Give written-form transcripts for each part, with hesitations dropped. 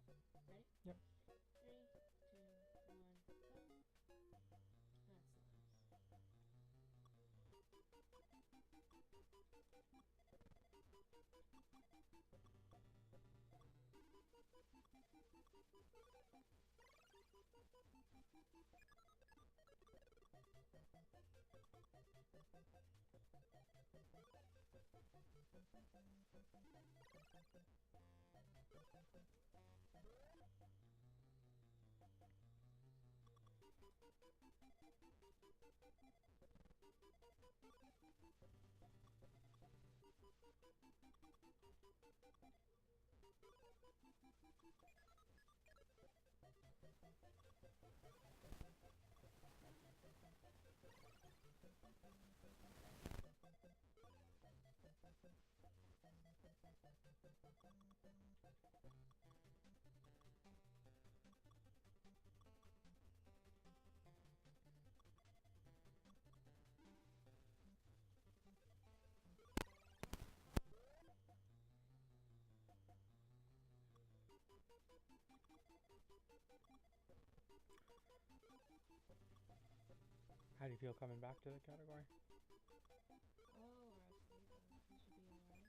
Ready? Yep. 3, 2, 1, go. That's nice. How do you feel coming back to the category? Oh, Rusty, you should be alright.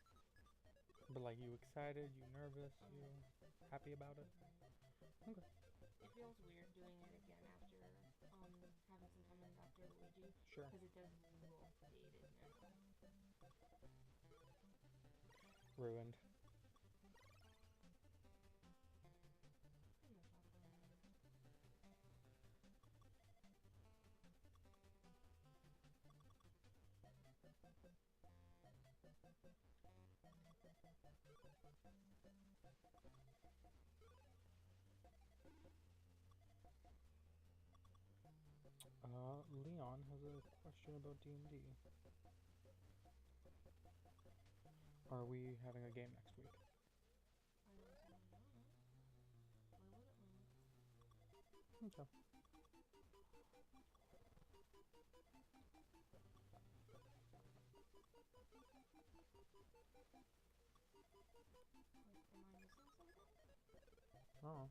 But like, you excited? You nervous? You happy about it? Right. Okay. It feels weird doing it again after having some time on Dr. Luigi. Sure. Because it does look dated now. Ruined. In the top right. Leon has a question about D&D. Are we having a game next week? I don't see why not. Why wouldn't we? Okay. Like, am I missing something? Oh.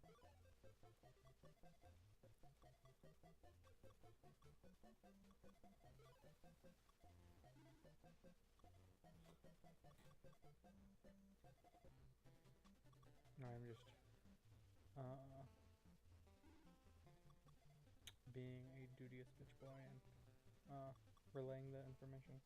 I'm just being a duteous bitch boy and relaying the information.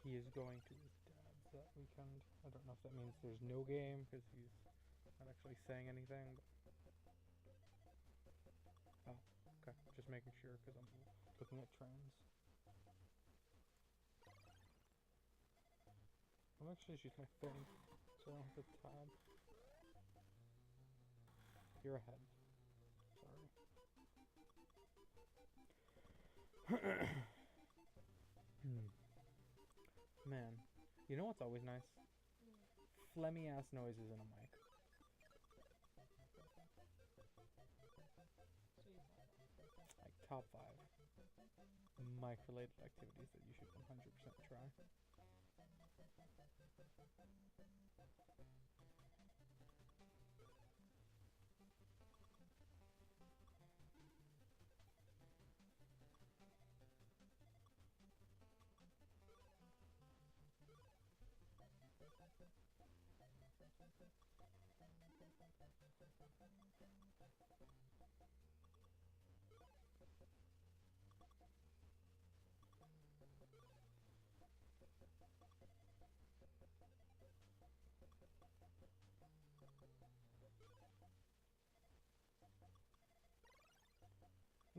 He is going to his dad's that weekend. I don't know if that means there's no game because he's not actually saying anything. But... Oh, okay. Just making sure because I'm looking at trends. I'm actually just my phone, so I don't have the tab. You're ahead. Sorry. Man, you know what's always nice? Phlegmy ass noises in a mic. So you thought Like top 5 mic related activities that you should 100% try.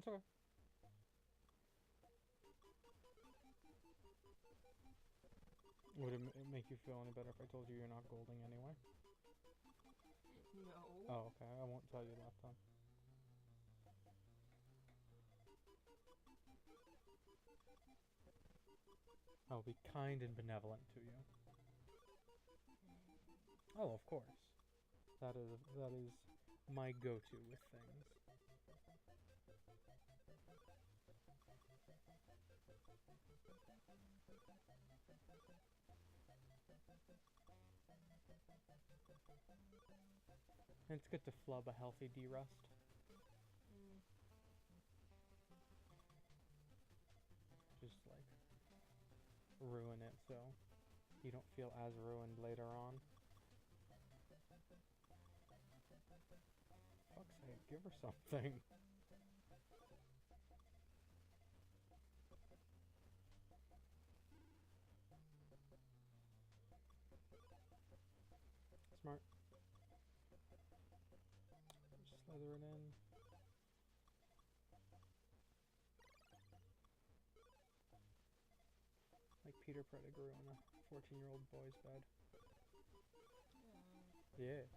It's okay. Would it make you feel any better if I told you you're not golding anyway? No. Oh, okay. I won't tell you that then. I'll be kind and benevolent to you. Oh, of course. That is my go-to with things. And it's good to flub a healthy D-rust. Mm. Just like ruin it so you don't feel as ruined later on. Fuck's sake, give her something. Smart. Just slither it in. Like Peter Pettigrew on a 14-year-old boy's bed. Yeah. Gross.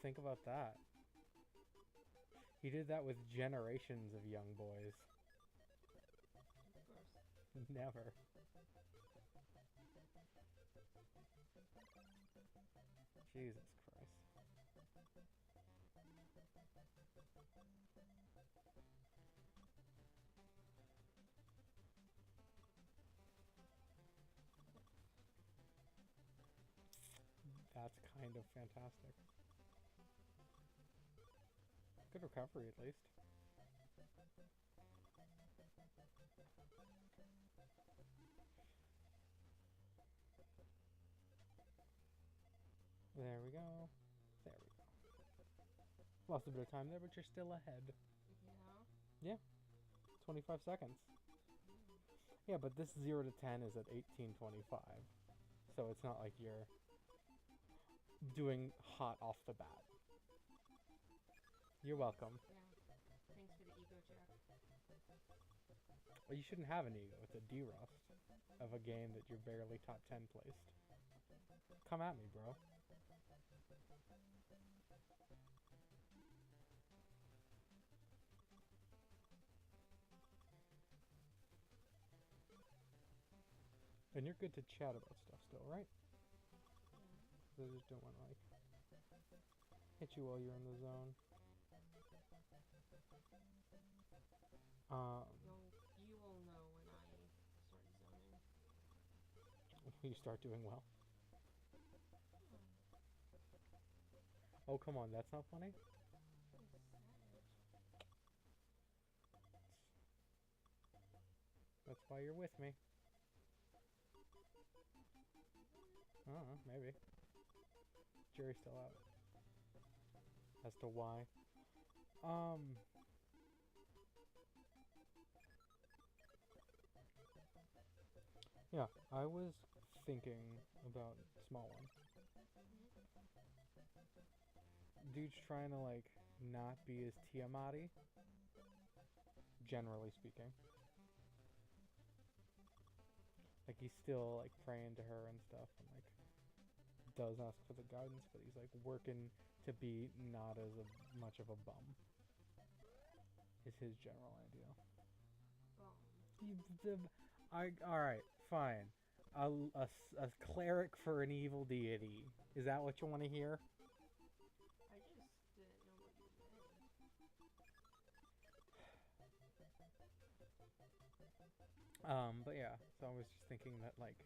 Think about that. He did that with generations of young boys. Gross. Never. Jesus Christ. That's kind of fantastic. Good recovery, at least. There we go. There we go. Lost a bit of time there, but you're still ahead. Yeah. Yeah. 25 seconds. Yeah, but this 0 to 10 is at 18:25. So it's not like you're doing hot off the bat. You're welcome. Yeah. Thanks for the ego check. Well, you shouldn't have an ego. It's a D-rust of a game that you're barely top 10 placed. Come at me, bro. And you're good to chat about stuff still, right? Yeah. I just don't want to, like, hit you while you're in the zone. You will know when I start zoning. You start doing well. Oh, Oh, come on, that's not funny? That's why you're with me. I don't know, maybe. Jury's still out. As to why. Yeah, I was thinking about small one. Dude's trying to, like, not be as Tiamat-y, generally speaking. Like, he's still, like, praying to her and stuff, and, like, does ask for the guidance, but he's, like, working to be not as much of a bum. Is his general idea. Alright, fine. A cleric for an evil deity. Is that what you want to hear? I just didn't know what you meant. But yeah, so I was just thinking that, like,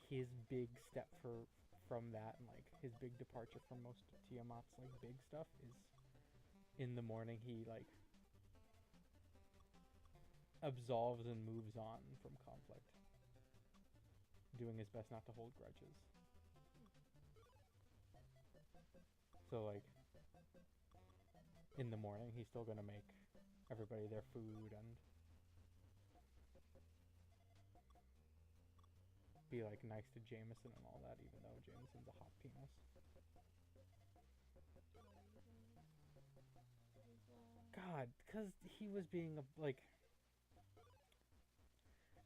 his big step from that, and, like, his big departure from most of Tiamat's, like, big stuff is in the morning he, like, absolves and moves on from conflict, doing his best not to hold grudges. So, like, in the morning he's still gonna make everybody their food and be, like, nice to Jameson and all that, even though Jameson's a hot penis. God, because he was being like,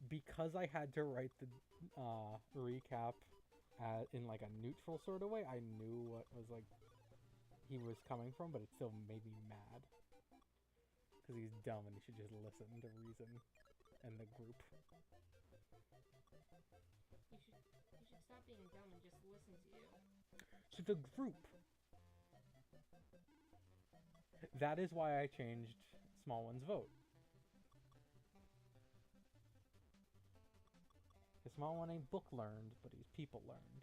because I had to write the recap in, like, a neutral sort of way, I knew what was, like, he was coming from, but it still made me mad. Because he's dumb and he should just listen to reason and the group. You should stop being dumb and just listen to you. To the group. That is why I changed Small One's vote. The Small One ain't book learned, but he's people learned.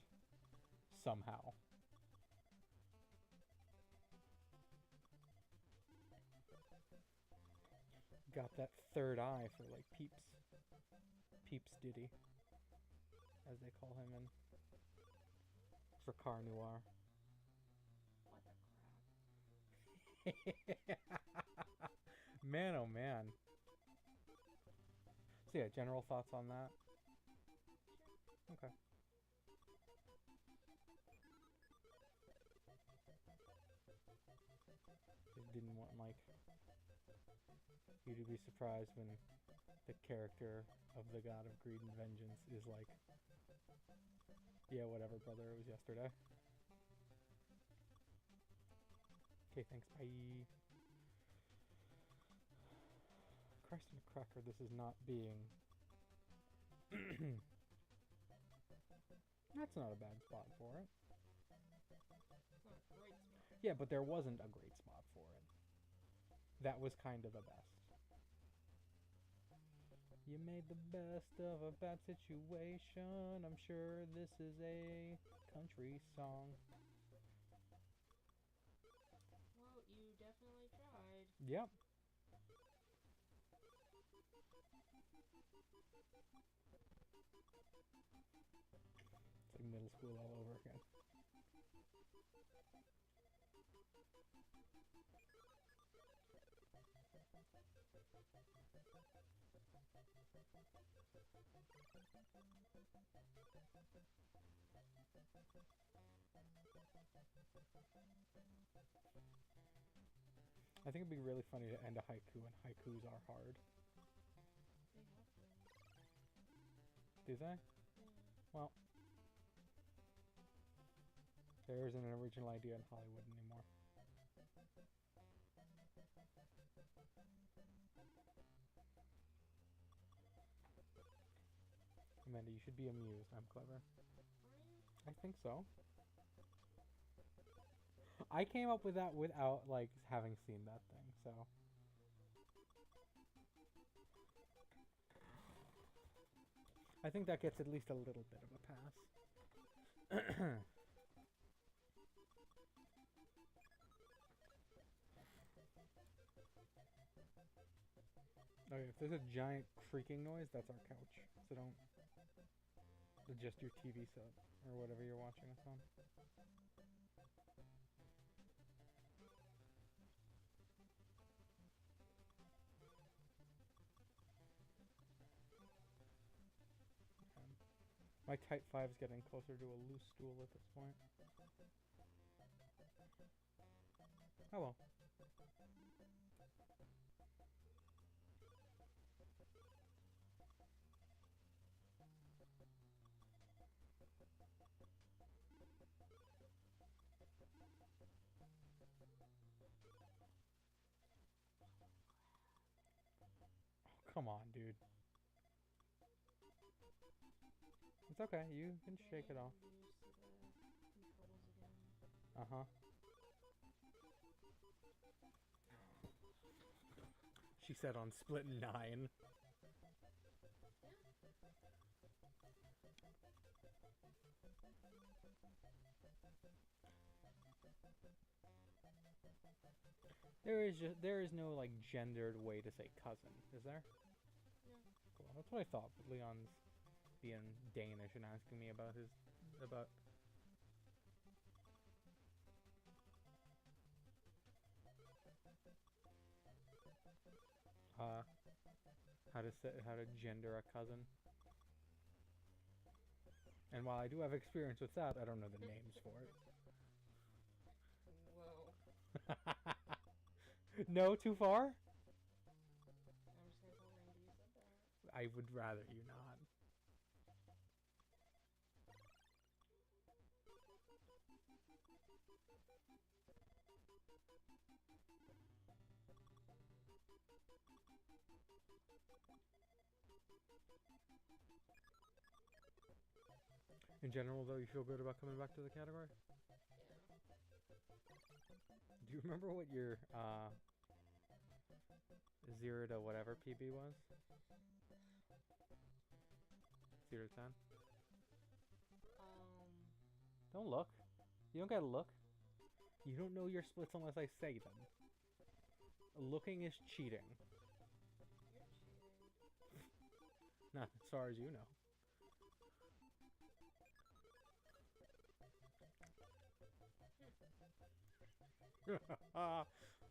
Somehow. got that third eye for like Peeps Diddy, as they call him in for Car Noir. What the crap? Man, oh man. So yeah, general thoughts on that? Sure. Okay. Didn't want like you to be surprised when the character of the god of greed and vengeance is like, yeah, whatever, brother, it was yesterday. Okay, thanks, bye. Christ and a cracker, this is not being... That's not a bad spot for it. It's not a great spot. Yeah, but there wasn't a great spot for it. That was kind of the best. You made the best of a bad situation. I'm sure this is a country song. Well, you definitely tried. Yep. It's like middle school all over again. I think it'd be really funny to end a haiku, and haikus are hard. They have been. Do they? Yeah. Well, there isn't an original idea in Hollywood anymore. Amanda, you should be amused. I'm clever. Are you? I think so. I came up with that without, like, having seen that thing, so... I think that gets at least a little bit of a pass. Okay, if there's a giant creaking noise, that's our couch. So don't adjust your TV set or whatever you're watching us on. My Type 5's getting closer to a loose stool at this point. Oh well. Oh, come on, dude. It's okay, you can shake it off. Used to the controls again. Uh-huh. She said on split 9. There is no like gendered way to say cousin, is there? No. Cool. That's what I thought, but Leon's being Danish and asking me about how to gender a cousin. And while I do have experience with that, I don't know the names for it. Whoa. No, too far? I'm just gonna tell Randy you said that. I would rather you not. In general, though, you feel good about coming back to the category? Yeah. Do you remember what your 0 to whatever PB was? 0 to 10? Don't look. You don't gotta look. You don't know your splits unless I say them. Looking is cheating. Not as far as you know.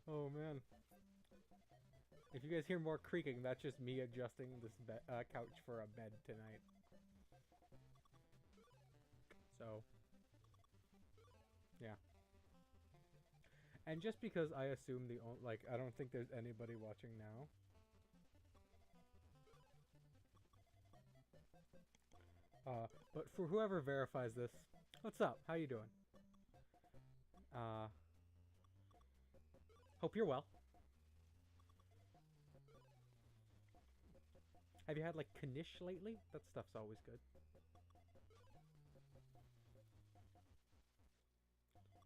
Oh man. If you guys hear more creaking, that's just me adjusting this couch for a bed tonight. So, yeah. And just because I assume I don't think there's anybody watching now. But for whoever verifies this, what's up? How you doing? Hope you're well. Have you had like knish lately? That stuff's always good.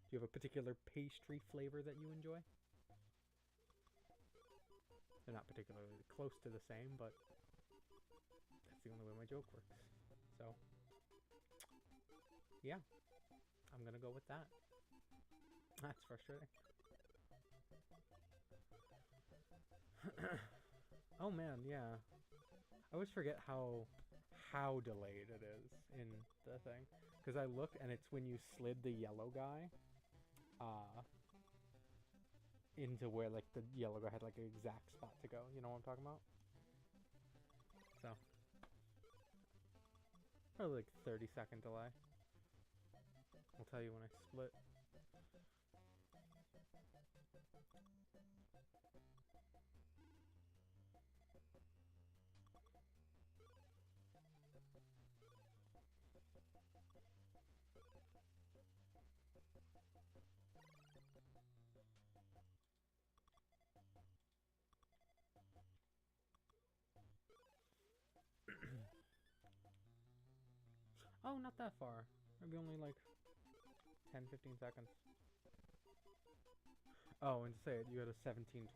Do you have a particular pastry flavor that you enjoy? They're not particularly close to the same, but that's the only way my joke works. So, yeah, I'm gonna go with that. That's frustrating. Oh man, yeah. I always forget how delayed it is in the thing, because I looked and it's when you slid the yellow guy into where like the yellow guy had like an exact spot to go. You know what I'm talking about? So probably like 30-second delay. I'll tell you when I split. Oh, not that far. Maybe only like 10-15 seconds. Oh, and to say it, you had a 1712.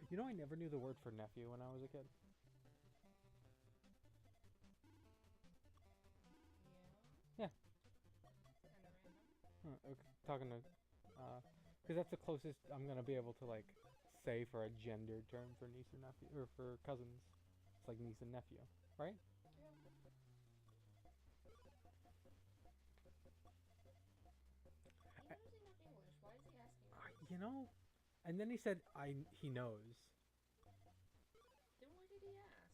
You know, I never knew the word for nephew when I was a kid. Yeah. Okay, talking to, because that's the closest I'm gonna be able to like say for a gendered term for niece or nephew, or for cousins. It's like niece and nephew, right? Yeah. He knows enough English. Why is he asking this? You know, and then he said, he knows. Then why did he ask?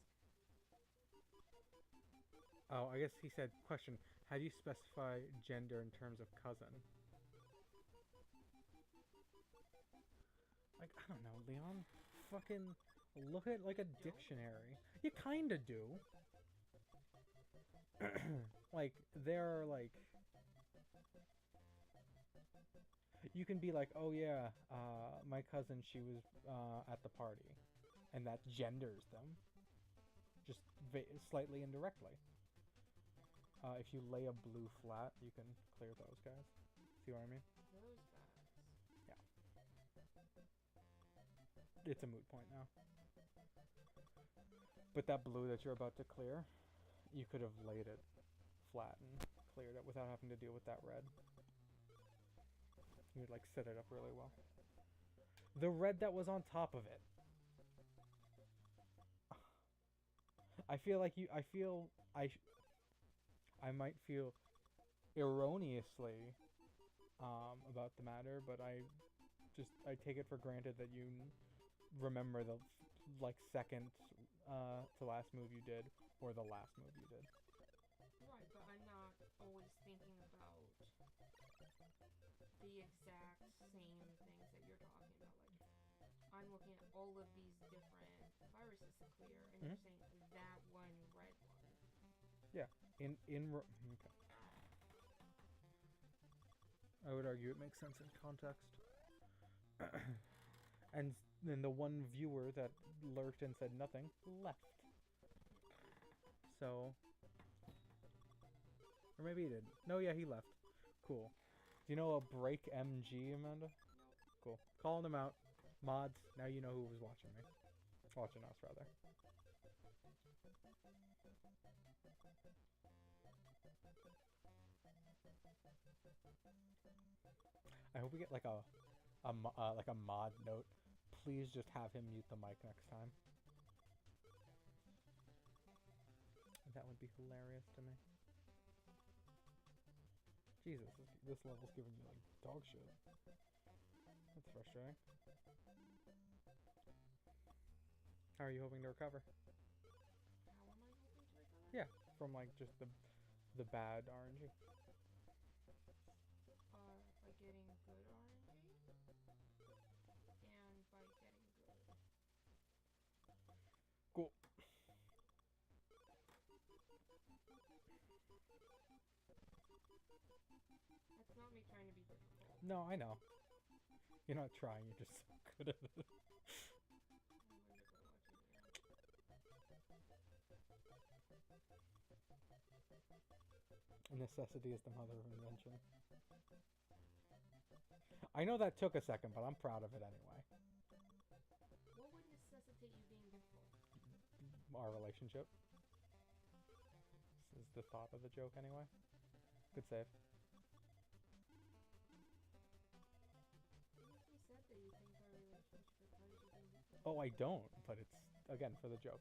Oh, I guess he said, question, how do you specify gender in terms of cousin? Like, I don't know, Leon. Fucking look at like a dictionary. You kinda do. Like, there are like... You can be like, oh yeah, my cousin, she was at the party. And that genders them. Just slightly indirectly. If you lay a blue flat, you can clear those guys. See what I mean? Those guys. Yeah. It's a moot point now. But that blue that you're about to clear, you could have laid it flat and cleared it without having to deal with that red. You would like set it up really well. The red that was on top of it. I feel like I might feel erroneously about the matter, but I take it for granted that you remember the like second to last move you did or the last move you did. Right, but I'm not always thinking about the exact same things that you're talking about. Like, I'm looking at all of these different viruses to clear, and you're saying that one red one. Yeah, okay. I would argue it makes sense in context. And then the one viewer that lurked and said nothing left. So, or maybe he did. No, yeah, he left. Cool. Do you know a Break MG, Amanda? Nope. Cool. Calling them out. Mods, now you know who was watching me. Watching us, rather. I hope we get like a mod note. Please just have him mute the mic next time. That would be hilarious to me. Jesus, this level's giving you like dog shit. That's frustrating. How are you hoping to recover? How am I hoping to recover? Yeah, from like just the bad RNG. By getting good RNG and by getting good. Cool. That's not me trying to be difficult. No, I know. You're not trying, you're just so good at it. I'm going to go watch it again. Necessity is the mother of invention. I know that took a second, but I'm proud of it anyway. What would necessitate you being difficult? Our relationship. This is the thought of the joke anyway. Good save. You said that you think our relationship requires you being difficult. Oh, I don't, but it's, again, for the joke.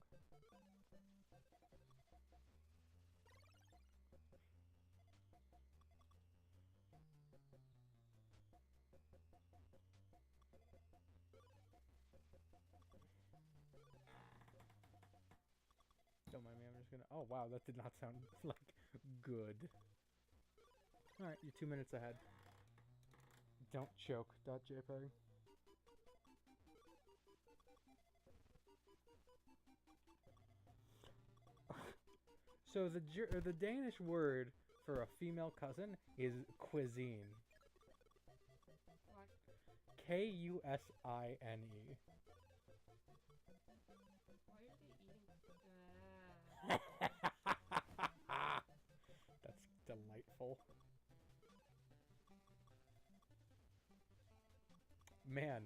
Don't mind me, I'm just gonna... Oh, wow, that did not sound, like, good. Alright, you're 2 minutes ahead. Don't choke. .jpg. So the Danish word for a female cousin is cuisine. What? Kusine. Why are they eating? That's delightful. Man.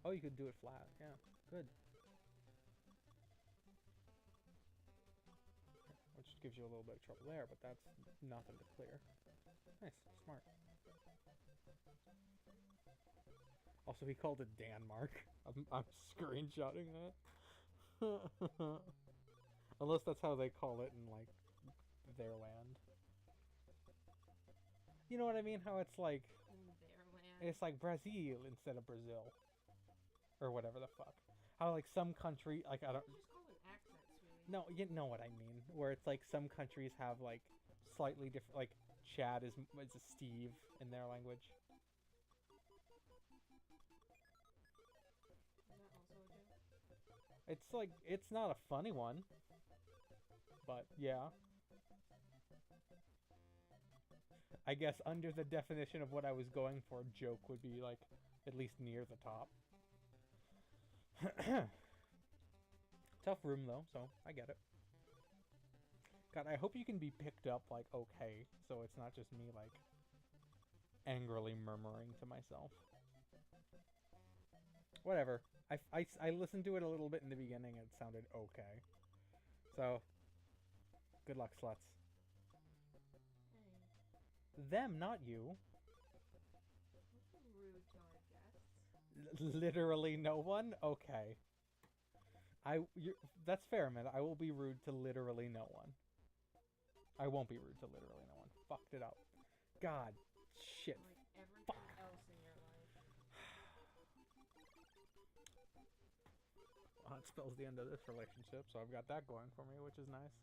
Oh, you could do it flat. Yeah, good. Which gives you a little bit of trouble there, but that's nothing to clear. Nice, smart. Also, he called it Denmark. I'm screenshotting that. Unless that's how they call it in, like, their land. You know what I mean? How it's like... In their land? It's like Brazil instead of Brazil. Or whatever the fuck. How, like, some country... Like, I don't... Just call it accents, really. No, you know what I mean. Where it's like some countries have, like, slightly different... Like, Chad is a Steve in their language. Is that also a joke? It's like... It's not a funny one. But, yeah. I guess under the definition of what I was going for, joke would be, like, at least near the top. Tough room, though, so I get it. God, I hope you can be picked up, like, okay, so it's not just me, like, angrily murmuring to myself. Whatever. I listened to it a little bit in the beginning, and it sounded okay. So, good luck, sluts. Them, not you. Rude to our guests. Literally no one? Okay. That's fair, man. I will be rude to literally no one. I won't be rude to literally no one. Fucked it up. God. Shit. Like everything Fuck. else in your life. Well, that spells the end of this relationship, so I've got that going for me, which is nice.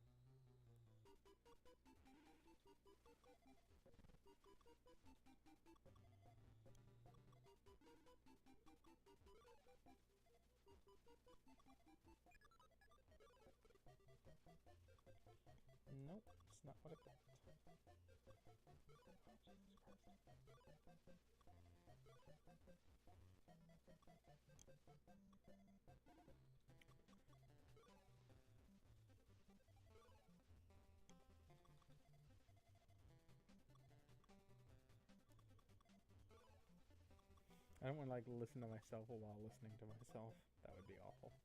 Nope, it's not what I thought. I don't want to like listen to myself while listening to myself. That would be awful.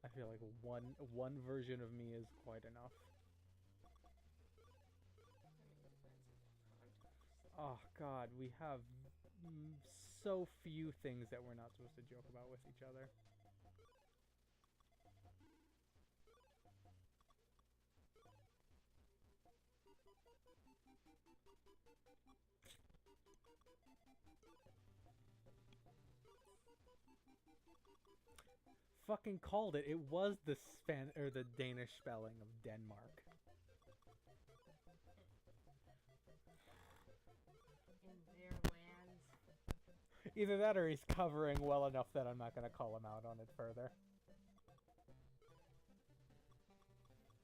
I feel like one version of me is quite enough. Oh God, we have so few things that we're not supposed to joke about with each other. Fucking called it. It was the the Danish spelling of Denmark. In their lands. Either that or he's covering well enough that I'm not going to call him out on it further.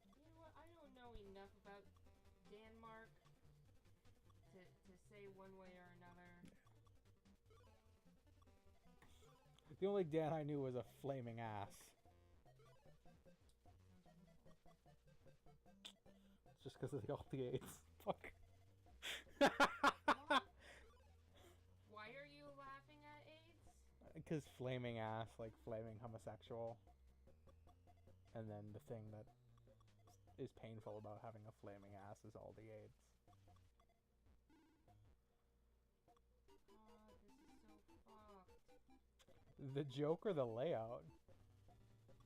You know what? I don't know enough about Denmark to say one way or another. The only Dan I knew was a flaming ass. Just because of all the AIDS. Fuck. Why are you laughing at AIDS? Because flaming ass, like flaming homosexual. And then the thing that is painful about having a flaming ass is all the AIDS. This is so fucked. The joke or the layout?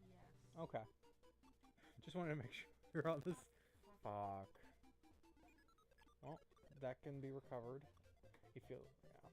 Yes. Okay. Just wanted to make sure you're on this. Fuck. Well, that can be recovered. You feel, yeah.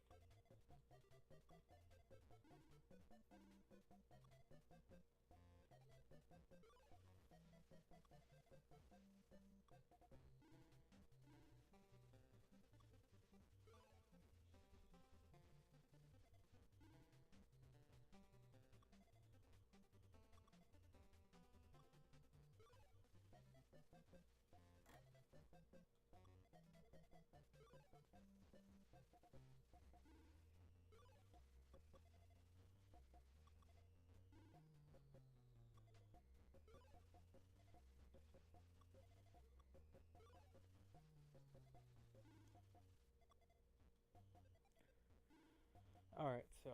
Alright, so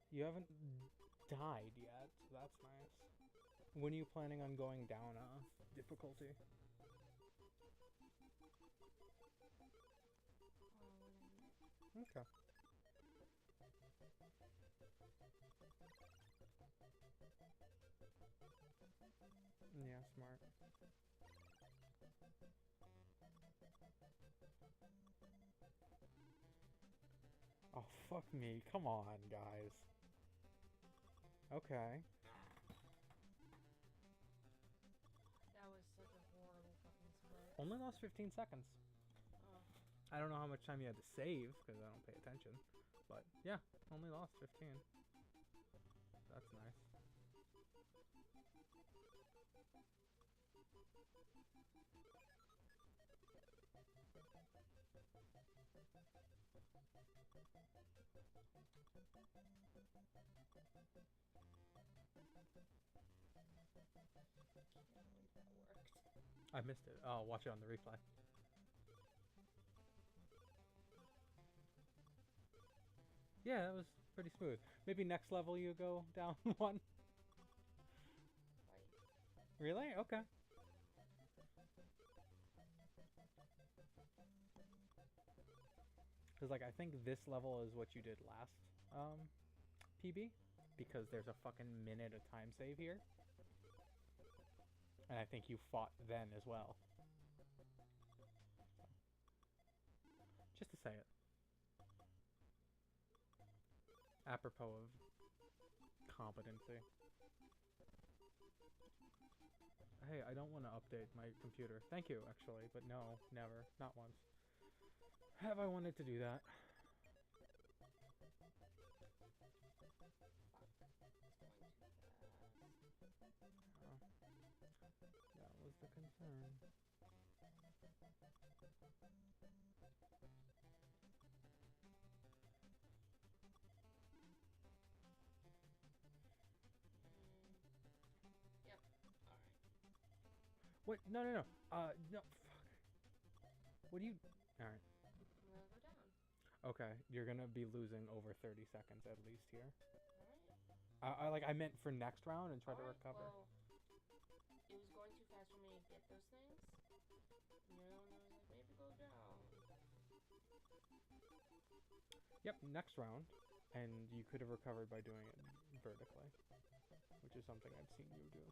you haven't died yet, so that's nice. When are you planning on going down difficulty? Okay. Yeah, smart. Oh, fuck me. Come on, guys. Okay. That was such a horrible fucking split. Only lost 15 seconds. Oh. I don't know how much time you had to save, because I don't pay attention. But, yeah, only lost 15. That's nice. I missed it. I'll watch it on the replay. Yeah, that was pretty smooth. Maybe next level you go down one. Really? Okay. Because, like, I think this level is what you did last PB. Because there's a fucking minute of time save here. And I think you fought then as well. Just to say it. Apropos of competency. Hey, I don't want to update my computer. Thank you, actually, but no, never. Not once. Have I wanted to do that? That was the concern. Yep. Alright. What? No, no, no. No, fuck. What do you... Alright. Okay, you're gonna be losing over 30 seconds at least here. Alright. I meant for next round and try to Alright, recover. well, it was going too fast for me to get those things. And you're the one who was like, maybe go down. Yep, next round, and you could have recovered by doing it vertically, which is something I've seen you do.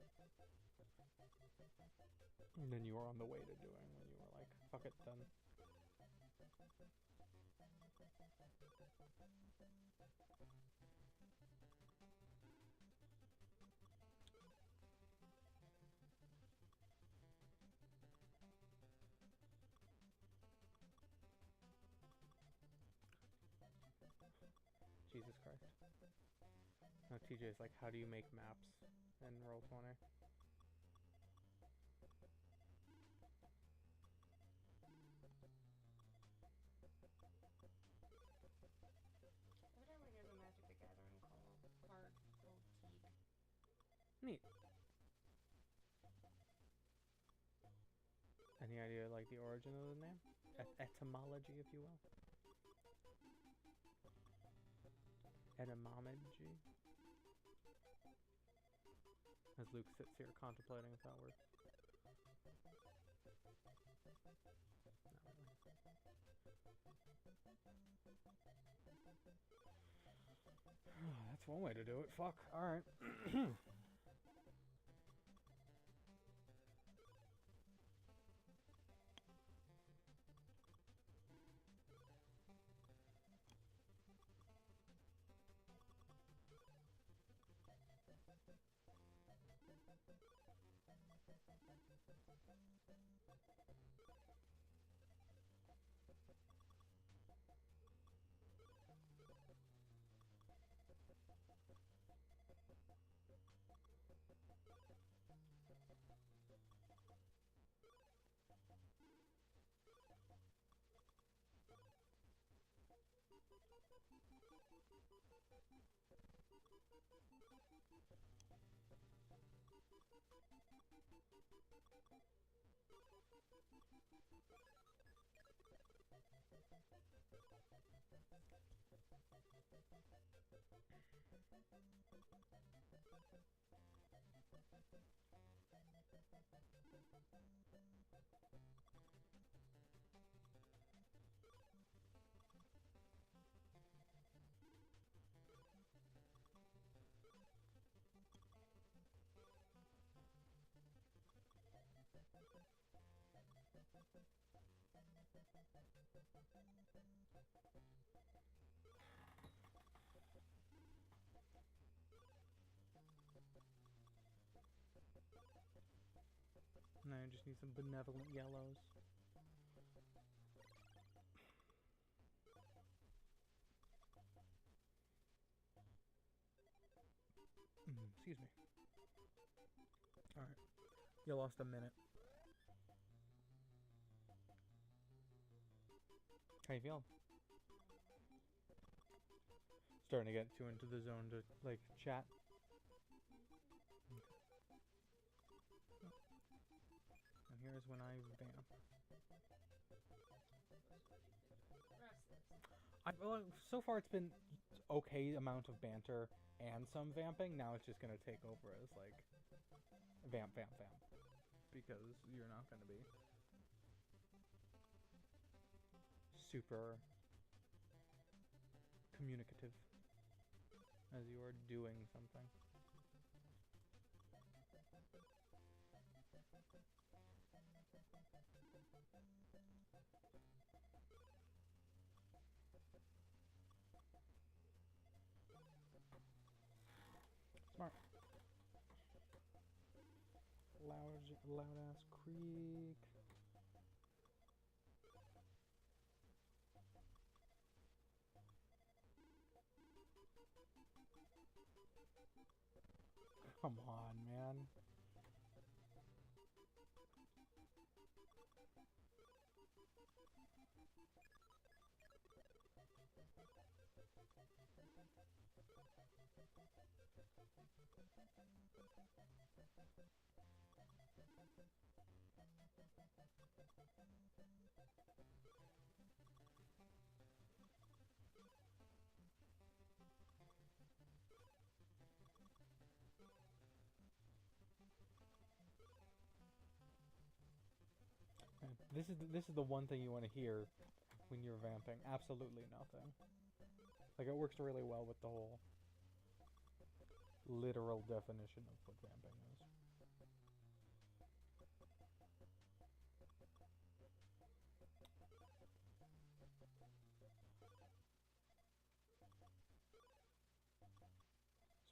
And then you were on the way to doing when you were like, fuck it, done. Jesus Christ. No, TJ's like, how do you make maps in Roll20? Evidently, there's a Magic the Gathering card called Teague. Neat. Any idea, like, the origin of the name? No. Etymology, if you will? Etymology? As Luke sits here contemplating if that word. That's one way to do it. Fuck. Alright. Now I just need some benevolent yellows. Excuse me. Alright. You lost a minute. How you feeling? Starting to get too into the zone to, like, chat? And here's when I vamp. Well, so far it's been okay amount of banter and some vamping. Now it's just gonna take over as, like, vamp, vamp, vamp. Because you're not gonna be super communicative as you are doing something. Smart. Loud ass creek. Come on, man. This is the one thing you want to hear when you're vamping. Absolutely nothing. Like, it works really well with the whole literal definition of what vamping is.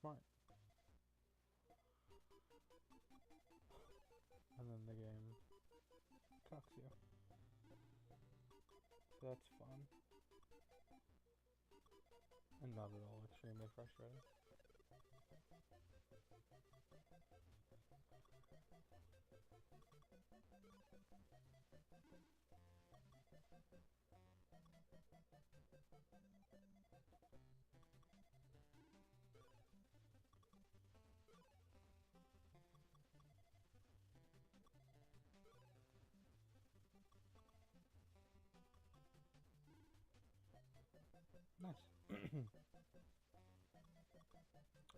Smart. And then the game cocks you. So that's fun. And not at all extremely frustrating. Nice.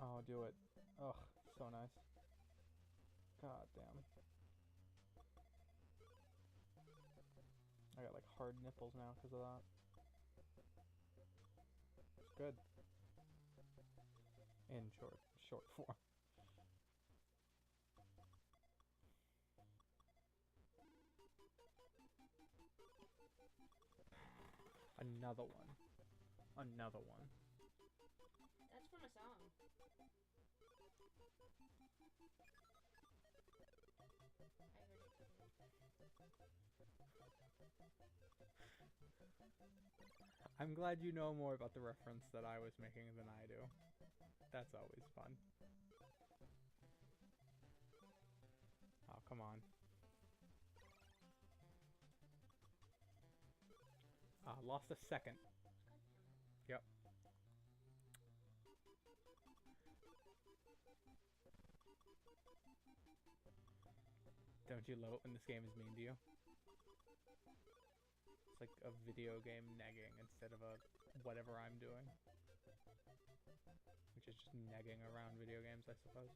Oh, do it. Ugh, so nice. God damn. I got like hard nipples now because of that. It's good. In short form. Another one. Another one. That's from a song. I heard it too. I'm glad you know more about the reference that I was making than I do. That's always fun. Oh, come on. Lost a second. Yep. Don't you love it when this game is mean to you? It's like a video game negging instead of a whatever I'm doing. Which is just negging around video games, I suppose.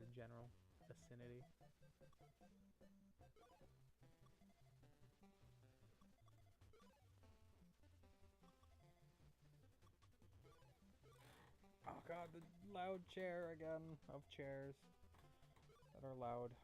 The general vicinity. Oh god, the loud chair again of chairs that are loud.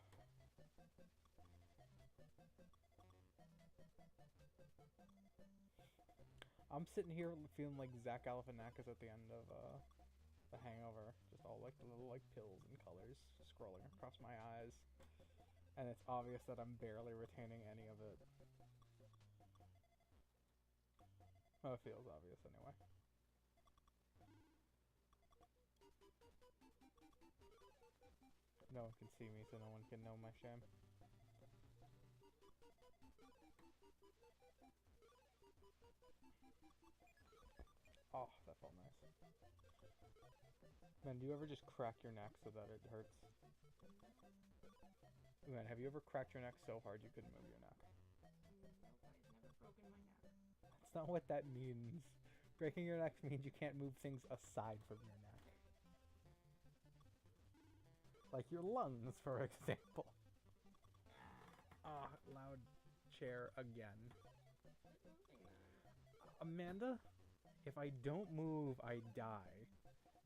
I'm sitting here feeling like Zach Galifianakis at the end of The Hangover. Just all like the little like pills and colors scrolling across my eyes. And it's obvious that I'm barely retaining any of it. Well, it feels obvious anyway. No one can see me, so no one can know my shame. Oh, that felt nice. Man, do you ever just crack your neck so that it hurts? Man, have you ever cracked your neck so hard you couldn't move your neck? Nope, I've never broken my neck. That's not what that means. Breaking your neck means you can't move things aside from your neck. Like your lungs, for example. Ah, loud chair again. Quit moving then. Amanda, if I don't move, I die.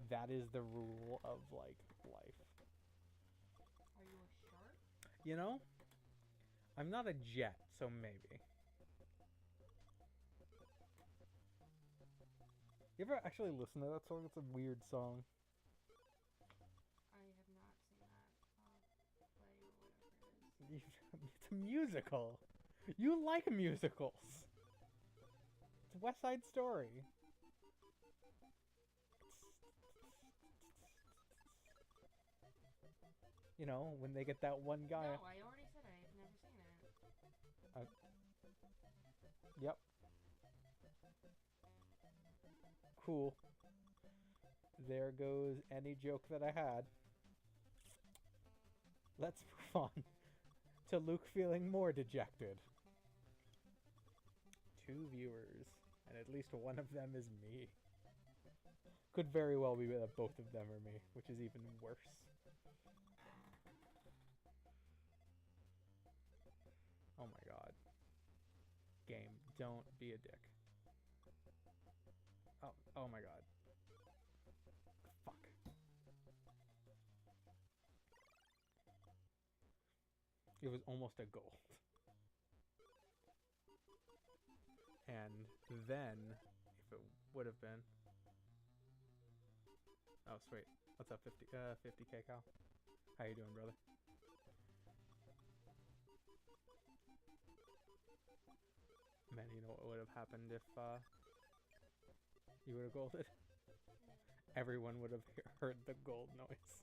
That is the rule of, like, life. Are you a shark? You know? I'm not a jet, so maybe. You ever actually listen to that song? It's a weird song. I have not seen that play or whatever it is. It's a musical. You like musicals. It's West Side Story. You know, when they get that one guy. No, I already said I have never seen it. Yep. Cool. There goes any joke that I had. Let's move on to Luke feeling more dejected. 2 viewers, and at least one of them is me. Could very well be that both of them are me, which is even worse. Don't be a dick. Oh my god. Fuck. It was almost a gold. And then, if it would have been... Oh, sweet. What's up, 50K Cal? How you doing, brother? Man, you know what would have happened if you would have golded? Everyone would have heard the gold noise.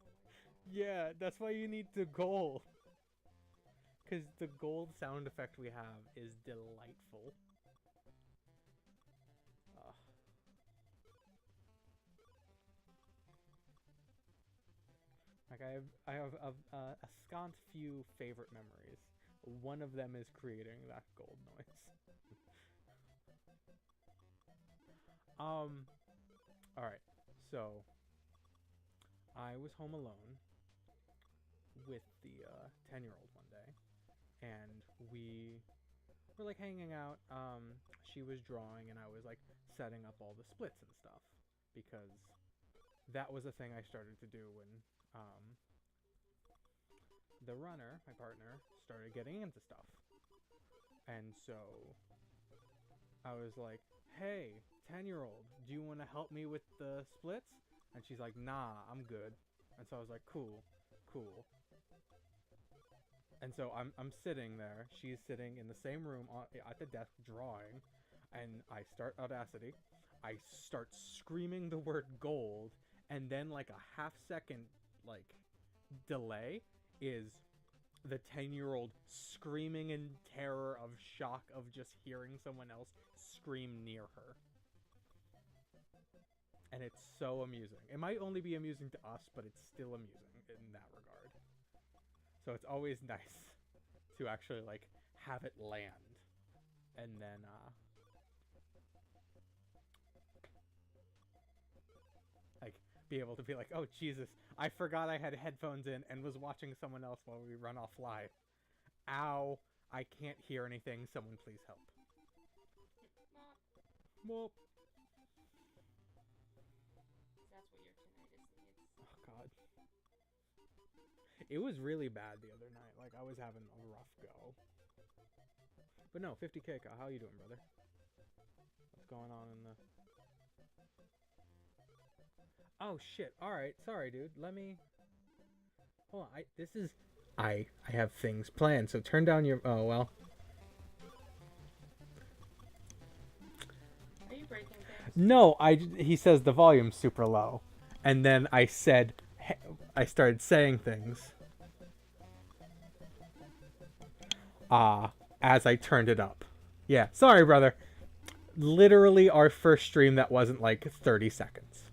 Yeah, that's why you need the gold. Because the gold sound effect we have is delightful. Like I have a scant few favorite memories. One of them is creating that gold noise. Alright, so I was home alone with the 10-year-old one day, and we were like hanging out. She was drawing, and I was like setting up all the splits and stuff, because that was a thing I started to do when the runner, my partner, started getting into stuff. And so I was like, hey, 10-year-old, do you want to help me with the splits? And she's like, nah, I'm good. And so I was like, cool. And so I'm sitting there. She's sitting in the same room at the desk drawing. And I start Audacity. I start screaming the word gold. And then like a half-second like delay is the 10-year-old screaming in terror of shock of just hearing someone else scream near her. And it's so amusing. It might only be amusing to us, but it's still amusing in that regard. So it's always nice to actually like have it land. And then like be able to be like, oh Jesus, I forgot I had headphones in and was watching someone else while we run off live. Ow, I can't hear anything, someone please help. Mop. That's what your tinnitus needs. Oh god. It was really bad the other night. Like I was having a rough go. But no, 50K, how you doing, brother? What's going on in the... Oh shit. Alright, sorry dude. Let me... Hold on, this is... I have things planned, so turn down your... Oh, well. Are you breaking things? No, he says the volume's super low. And then I started saying things. As I turned it up. Yeah, sorry brother. Literally our first stream that wasn't like 30 seconds.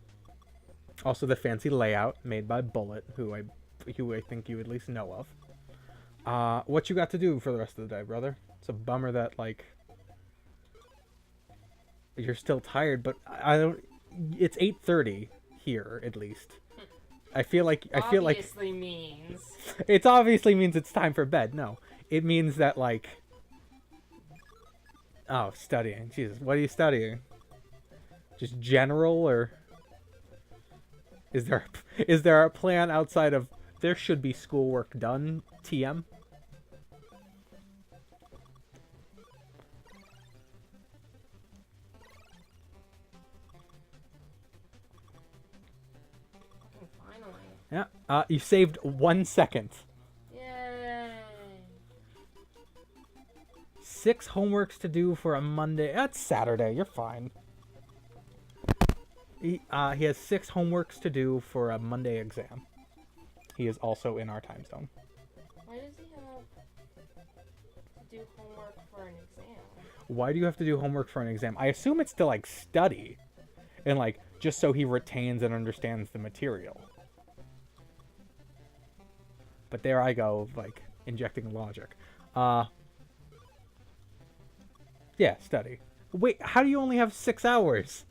Also the fancy layout made by Bullet, who I think you at least know of. What you got to do for the rest of the day, brother? It's a bummer that like you're still tired, but I don't. It's 8:30 here at least. I feel like Obviously means it obviously means it's time for bed. No, it means that like. Oh, studying. Jesus, what are you studying? Just general, or is there a plan outside of there should be schoolwork done? TM. finally. Yeah. You saved 1 second. Yay. 6 homeworks to do for a Monday. That's Saturday. You're fine. He has 6 homeworks to do for a Monday exam. He is also in our time zone. Why does he have to do homework for an exam? Why do you have to do homework for an exam? I assume it's to like study, and like just so he retains and understands the material. But there I go, like injecting logic. Yeah, study. Wait, how do you only have 6 hours?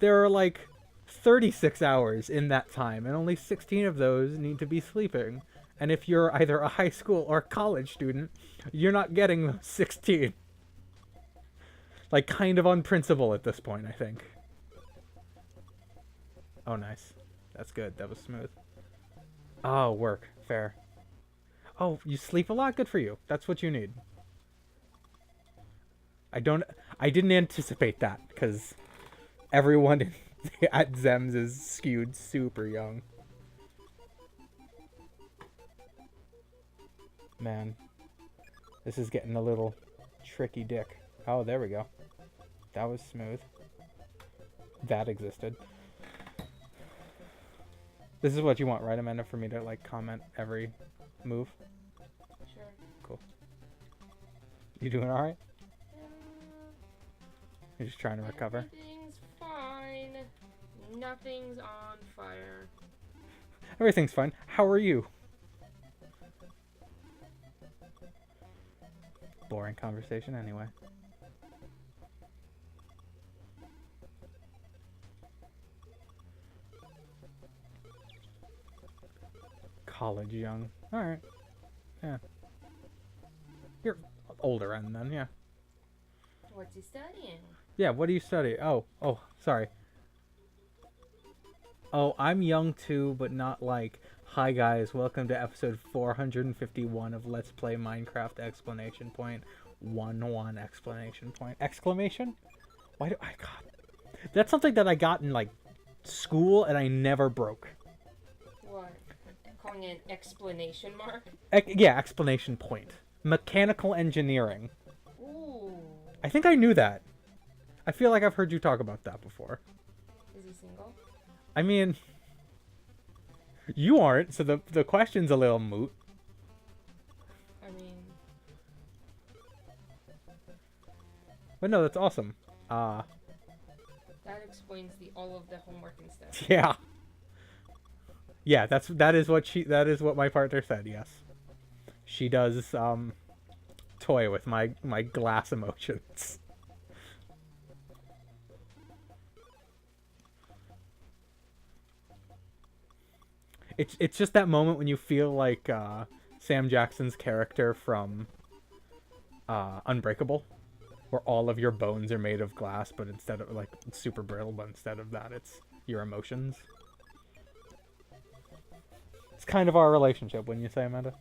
There are like 36 hours in that time, and only 16 of those need to be sleeping. And if you're either a high school or college student, you're not getting those 16. Like, kind of on principle at this point, I think. Oh, nice. That's good. That was smooth. Oh, work. Fair. Oh, you sleep a lot? Good for you. That's what you need. I didn't anticipate that, because everyone at Zems is skewed super young. Man. This is getting a little tricky dick. Oh, there we go. That was smooth. That existed. This is what you want, right, Amanda, for me to, like, comment every move? Sure. Cool. You doing alright? You're just trying to recover? Everything's fine. Nothing's on fire. Everything's fine. How are you? Boring conversation anyway. College young. Alright. Yeah. You're older end then, yeah. What's he studying? Yeah, what do you study? Oh, sorry. Oh, I'm young too, but not like, hi guys, welcome to episode 451 of Let's Play Minecraft exclamation point. 1 exclamation point. Exclamation? Why do I got... That's something that I got in, like, school and I never broke. What? Calling it an explanation mark? Yeah, exclamation point. Mechanical engineering. Ooh. I think I knew that. I feel like I've heard you talk about that before. Is he single? I mean, you aren't, so the question's a little moot. I mean... But no, that's awesome. That explains all of the homework and stuff. Yeah. Yeah, that is what my partner said, yes. She does toy with my glass emotions. It's just that moment when you feel like Sam Jackson's character from Unbreakable, where all of your bones are made of glass, but instead of, like, it's super brittle, but instead of that, it's your emotions. It's kind of our relationship, wouldn't you say, Amanda?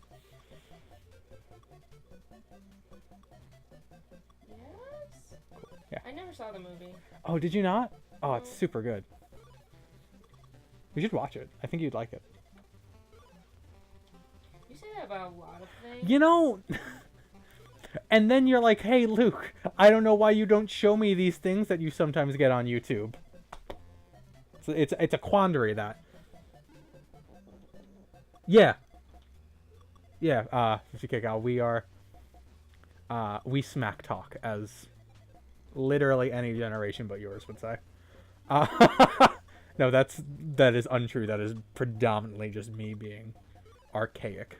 Yes? Cool. Yeah. I never saw the movie. Oh, did you not? Oh, it's super good. We should watch it. I think you'd like it. You say that about a lot of things. You know... And then you're like, hey, Luke, I don't know why you don't show me these things that you sometimes get on YouTube. So it's a quandary, that. Yeah. Yeah, 50K Gal, we smack talk, as literally any generation but yours would say. No, that is untrue. That is predominantly just me being archaic.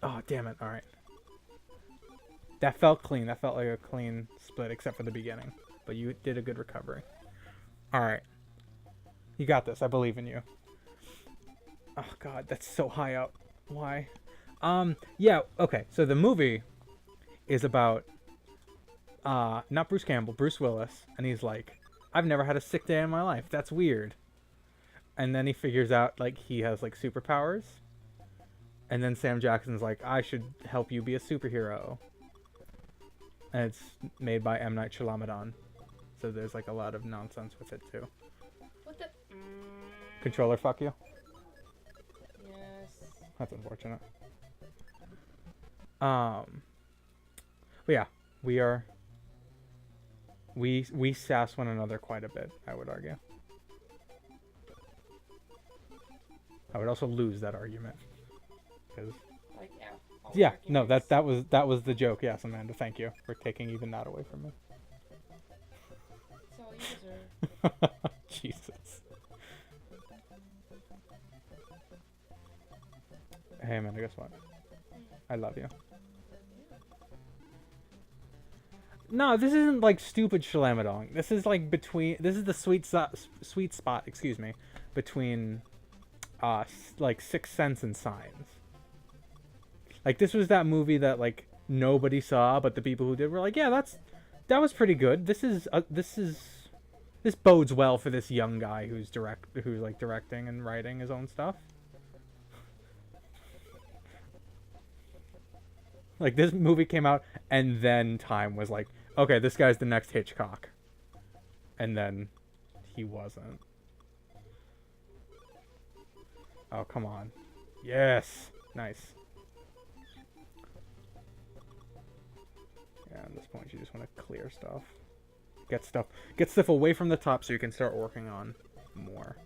Oh, damn it. All right. That felt clean. That felt like a clean split, except for the beginning. But you did a good recovery. All right. You got this. I believe in you. Oh, God. That's so high up. Why? Yeah. Okay. So the movie is about, not Bruce Campbell, Bruce Willis. And he's like, I've never had a sick day in my life. That's weird. And then he figures out, like, he has, like, superpowers. And then Sam Jackson's like, I should help you be a superhero. And it's made by M. Night Shyamalan. So there's, like, a lot of nonsense with it, too. What the... Controller, fuck you? Yes. That's unfortunate. But yeah, we sass one another quite a bit, I would argue. I would also lose that argument. Because Like, yeah, no, that was the joke. Yes, Amanda, thank you for taking even that away from me. That's all you deserve. Jesus. Hey, Amanda, guess what? I love you. No, this isn't like stupid Shalamadong. This is like this is the sweet spot, excuse me, between like Sixth Sense and Signs. Like, this was that movie that, like, nobody saw, but the people who did were like, yeah, that was pretty good. This bodes well for this young guy who's like directing and writing his own stuff. Like, this movie came out, and then Time was like, okay, this guy's the next Hitchcock. And then he wasn't. Oh, come on. Yes! Nice. Yeah, at this point, you just want to clear stuff. Get stuff away from the top so you can start working on more.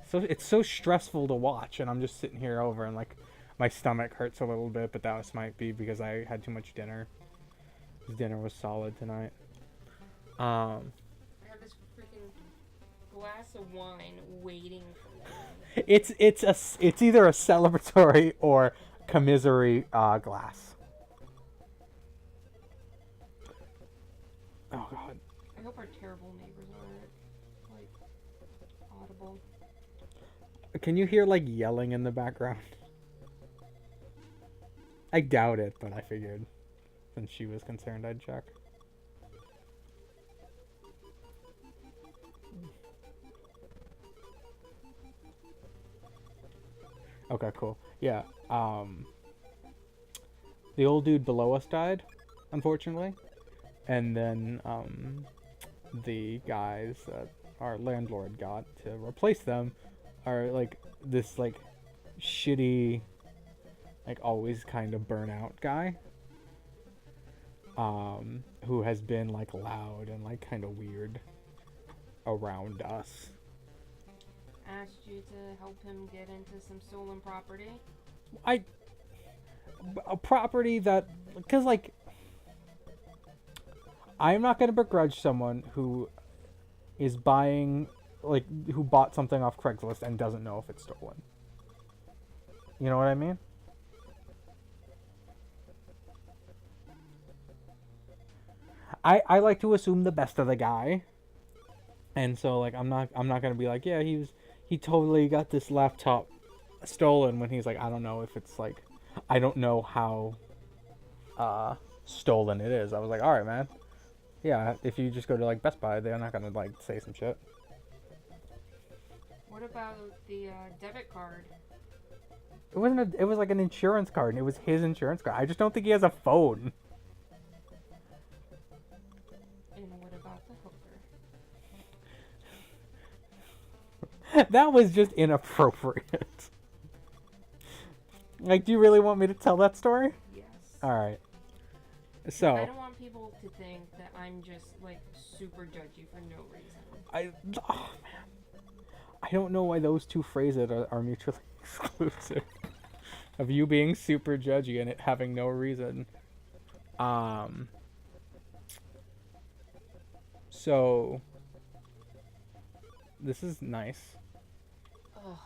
So it's so stressful to watch, and I'm just sitting here over, and like my stomach hurts a little bit, but that might be because I had too much dinner. This dinner was solid tonight. I have this freaking glass of wine waiting for me. It's either a celebratory or commisery glass. Oh God. I hope our terrible neighbors aren't like audible. Can you hear like yelling in the background? I doubt it, but I figured since she was concerned I'd check. Okay, cool. Yeah. The old dude below us died, unfortunately. And then the guys that our landlord got to replace them are like this like shitty, like always kind of burnout guy, who has been like loud and like kind of weird around us. Asked you to help him get into some stolen property. A property that, because like I'm not gonna begrudge someone who is buying, like, who bought something off Craigslist and doesn't know if it's stolen. You know what I mean? I like to assume the best of the guy, and so like I'm not gonna be like, yeah, he totally got this laptop stolen, when he's like, I don't know if it's like, I don't know how stolen it is. I was like, all right, man. Yeah, if you just go to like Best Buy, they're not gonna like say some shit. What about the debit card? It wasn't. It was like an insurance card, and it was his insurance card. I just don't think he has a phone. And what about the hooker? That was just inappropriate. Like, do you really want me to tell that story? Yes. All right. So. I don't want people to think that I'm just like super judgy for no reason. Oh man, I don't know why those two phrases are mutually exclusive. Of you being super judgy and it having no reason. So this is nice. Ugh.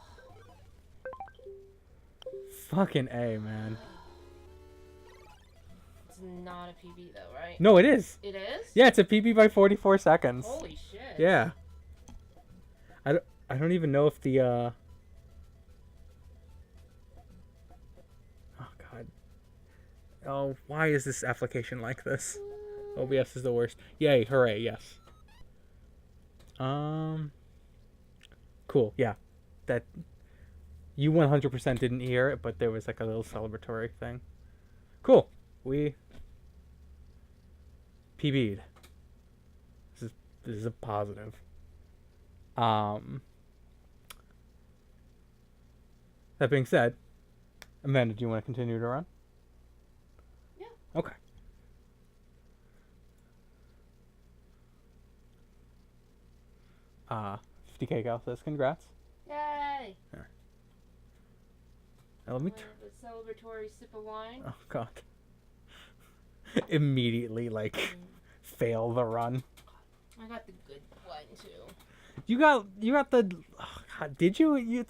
Fucking A, man. It's not a PB though, right? No, it is. It is? Yeah, it's a PB by 44 seconds. Holy shit. Yeah. I don't even know if the oh god. Oh, why is this application like this? OBS is the worst. Yay, hooray, yes. Cool, yeah. That you 100% didn't hear it, but there was like a little celebratory thing. Cool. We PB'd. This is a positive. That being said, Amanda, do you want to continue to run? Yeah. Okay. Uh, 50K Gal says congrats. Yay! Yeah. Now let me the celebratory sip of wine. Oh god. Immediately fail the run. I got the good one too. You got the oh god, did you?